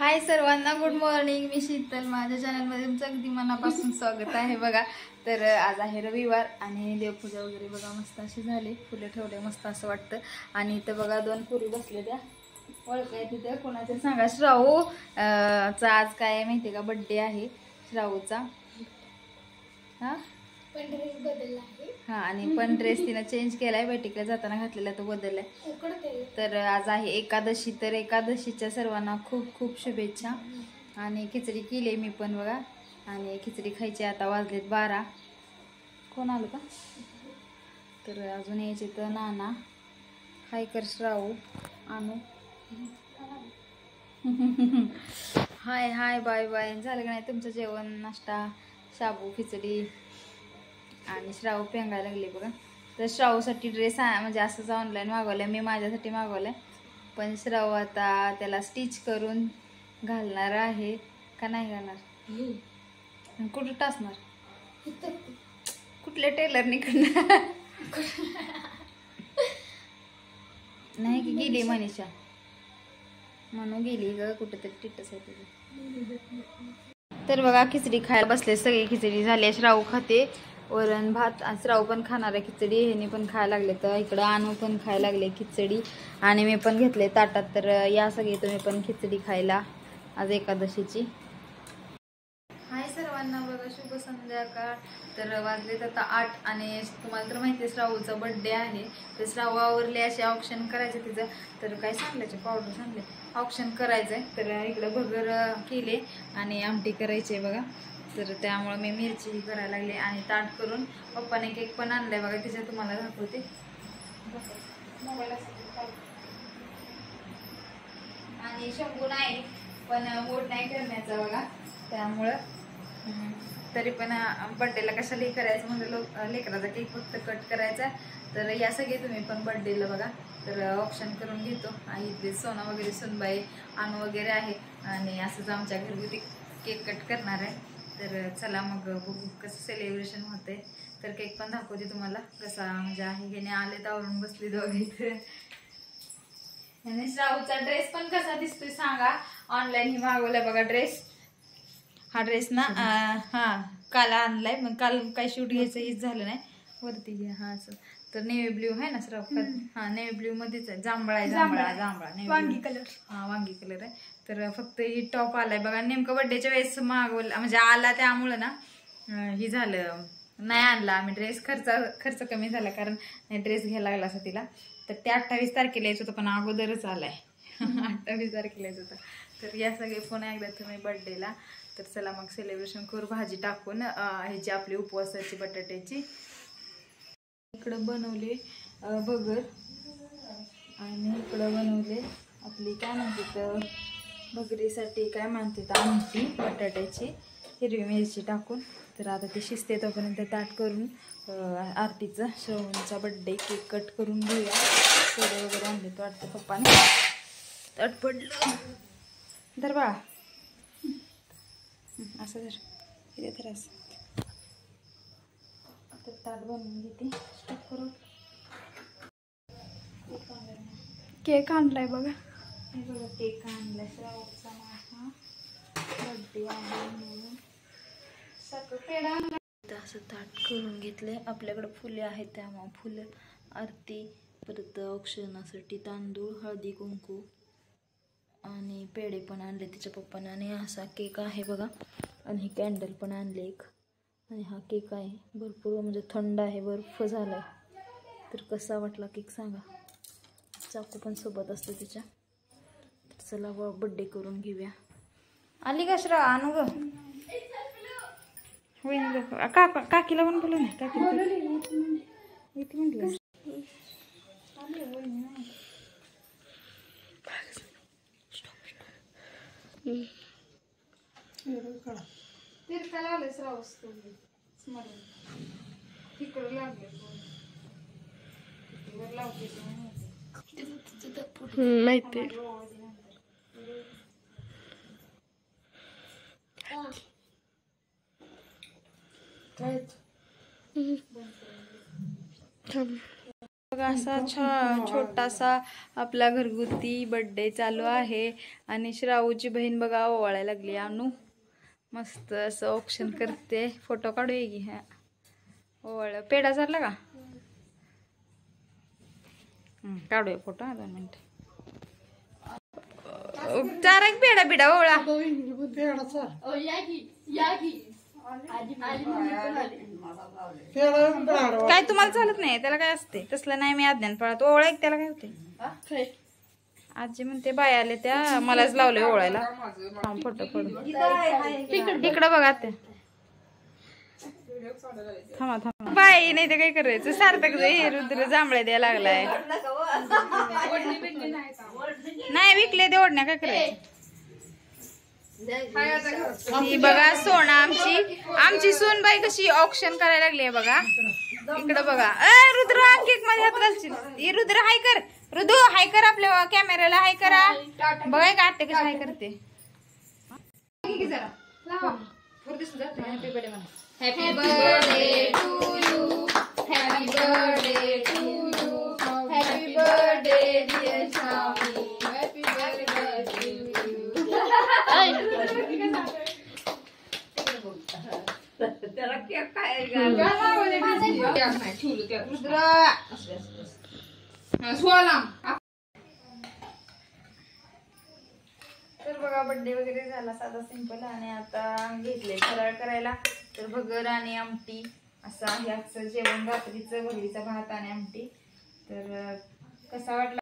हाय सर्वांना, good morning. मी शीतल. माझ्या चॅनलमध्ये तुमचं अगदी मनापासून स्वागत आहे. बघा, तर आज आहे रविवार आणि देवपूजा वगैरे बघा मस्त अशी झाली. फुलं ठेवले मस्त असं वाटतं. आणि इथं बघा दोन पुरी बसले त्या ओळखाय तिथे कोणाच्या सांगा. श्रावू चा आज काय माहिती का, बड्डे आहे श्रावूचा. हा ड्रेस बदलला आहे. हा, आणि पण ड्रेस तिनं चेंज केलाय. बैठकीला जाताना घातलेला तो बदललाय. तर आज आहे एकादशी. तर एकादशीच्या सर्वांना खूप खूप शुभेच्छा. आणि खिचडी केली मी पण बघा. आणि खिचडी खायची. आता वाजलेत 12. कोण आलं का? तर अजून यायचे तर नाना. हाय कर श्रावू. आणू हाय हाय बाय बाय. झालं का नाही तुमचं जेवण, नाश्ता? शाबू खिचडी. आणि श्रावू पेंगायला लागले बघा. तर श्रावूसाठी ड्रेस म्हणजे असंच ऑनलाईन मागवलं. मी माझ्यासाठी मागवलं. पण श्रावू आता त्याला स्टिच करून घालणार आहे का नाही घालणार? कुठं टाचणार? कुठल्या टेलरने करणार? नाही की गेली मनीषा म्हणून गेली ग कुठं तरी टिटस आहे तुझं. तर बघा खिचडी खायला बसले सगळी. खिचडी झाली. श्रावू खाते वरण भात. श्रावू पण खाणार आहे खिचडी. ह्यानी पण खायला लागले. तर इकडं आणू पण खायला लागले खिचडी. आणि मी पण घेतले ताटात. तर या सगळी तुम्ही पण खिचडी खायला आज एकादशीची. हाय सर्वांना बघा, शुभ संध्याकाळ. तर वाजलेत आता 8. आणि तुम्हाला तर माहिती आहे श्रावूचा बड्डे आहे. तर श्रावू आवरले असे ऑप्शन करायचे तिचं. तर काय सांगल्याचे पावडर सांगले ऑप्शन करायचंय. तर इकडं भगर केले आणि आमटी करायची आहे बघा. तर त्यामुळे मी मिरची करायला लागले. आणि ताट करून पप्पाने केक पण आणलाय बघा. तिच्या तुम्हाला दाखवते. आणि शंभू नाही पण बोट नाही करण्याचा बघा. त्यामुळं तरी पण बड्डेला कशालाही करायचं म्हणजे लेकराचा केक फक्त कट करायचा. तर या सगळे तुम्ही पण बड्डेला बघा. तर ऑप्शन करून घेतो. इथले सोना वगैरे सुनबाई आणू वगैरे आहे. आणि असंच आमच्या घरगुती केक कट करणार आहे. तर चला मग बघू कसं सेलिब्रेशन होते. तर केक पण दाखवते तुम्हाला कसा म्हणजे आहे. घेणे आले आवरून बसले दोघे. आणि श्रावूचा ड्रेस पण कसा दिसतोय सांगा. ऑनलाईन ही मागवलाय बघा ड्रेस. हा ड्रेस ना हा काल आणलाय. मग काल काही शूट घ्यायचं हेच झालं नाही. वरती घ्या. हा असं तर नेव्ही ब्ल्यू आहे ना श्रावू. हा नेव्ही ब्ल्यू मध्येच आहे. जांभळा आहे. जांभळा वांगी कलर. हा वांगी कलर आहे. तर फक्त ही टॉप आलाय बघा. नेमकं बड्डेच्या वेळेस मागवलं म्हणजे आला त्यामुळं ना ही झालं नाही आणला आम्ही ड्रेस. खर्च कमी झाला कारण ड्रेस घ्यायला लागला असं तिला. तर ते 28 तारखेला यायचं होतं पण अगोदरच आलाय. 28 तारखेला यायचं होतं. तर या सगळे फोन एकदा तुम्ही बड्डेला. तर चला मग सेलिब्रेशन करू. भाजी टाकून ह्याची आपली उपवासाची बटाट्याची. इकडं बनवले भगर. आणि इकडं बनवले आपली काय म्हणते तर भगरीसाठी काय म्हणते तर आमटी बटाट्याची हिरवी मिरची टाकून. तर आता ती शिजते तोपर्यंत ताट करून आरतीचा श्रवणचा बड्डे केक कट करून घेऊया. थोडे वगैरे आणले तो वाटतं पप्पाने. ताट पडलं धर बाळा. असं धर इथे तर असं. तर ताट बनवून घेते. स्टॉप करून केक आणलाय बघा. हे बघा केक आणलाय श्रावणचा माझा बड्डे आहे म्हणून. सगळं पेढा आणला. असं ताट करून घेतले. आपल्याकडे फुले आहेत त्यामुळे फुलं आरती परत औक्षणासाठी तांदूळ हळदी कुंकू आणि पेढे पण आणले तिच्या पप्पाने. आणि असा केक आहे बघा. आणि कॅन्डल पण आणले एक. आणि हा केक आहे भरपूर म्हणजे थंड आहे. बर्फ झालाय. तर कसा वाटला केक सांगा. चाकू पण सोबत असते तिच्या. तर चला बड्डे करून घेऊया. आली का श्रा आणू ग होईन काकीला पण बोलू ना. काकी इथे म्हटलं तीर्थाला आले श्रावस तिकडे लागले माहिती बघा असा छोटासा आपला घरगुती बर्थडे चालू आहे आणि श्रावूची बहीण बघा ओवाळायला लागली. अनु मस्त असं ऑप्शन करते. फोटो काढूया की. ह्या ओवाळ पेढा झाला का? काढूया फोटो. 2 मिनिट. चार एक पेढा बिडा ओळा. काय तुम्हाला चालत नाही? त्याला काय असते तसलं नाही. मी अज्ञान पळत ओळा एक. त्याला काय होते? आजी म्हणते बाय आले त्या मलाच लावले ओळायला. फोटो पडू इकडं बघा. त्या थांबा बाई नाही तर काय करायचं. सार्थक हे रुद्र जांभळे द्यायला लागलाय. नाही विकले ते ओढण्या. काय करायचं? ही बघा सोना आमची सोनबाई कशी ऑक्शन करायला लागली आहे बघा. इकडं बघा. रुद्र केक मध्ये हात घालशील. रुद्र हाय कर. रुद्र हाय कर. आपल्या कॅमेऱ्याला हाय करा. बघाय का आत्ते कशी हाय करते. Happy birthday to you. Happy birthday to you. Happy birthday dear Shravani. Happy birthday to you. त्याला केक काय तर बघा बर्थडे वगैरे झाला साधा सिंपल. आणि आता घेतले फराळ करायला. तर भगर आणि आमटी असं आहे आजचं जेवण. रात्रीचं भगरीचा भात आणि आमटी. तर कसा वाटला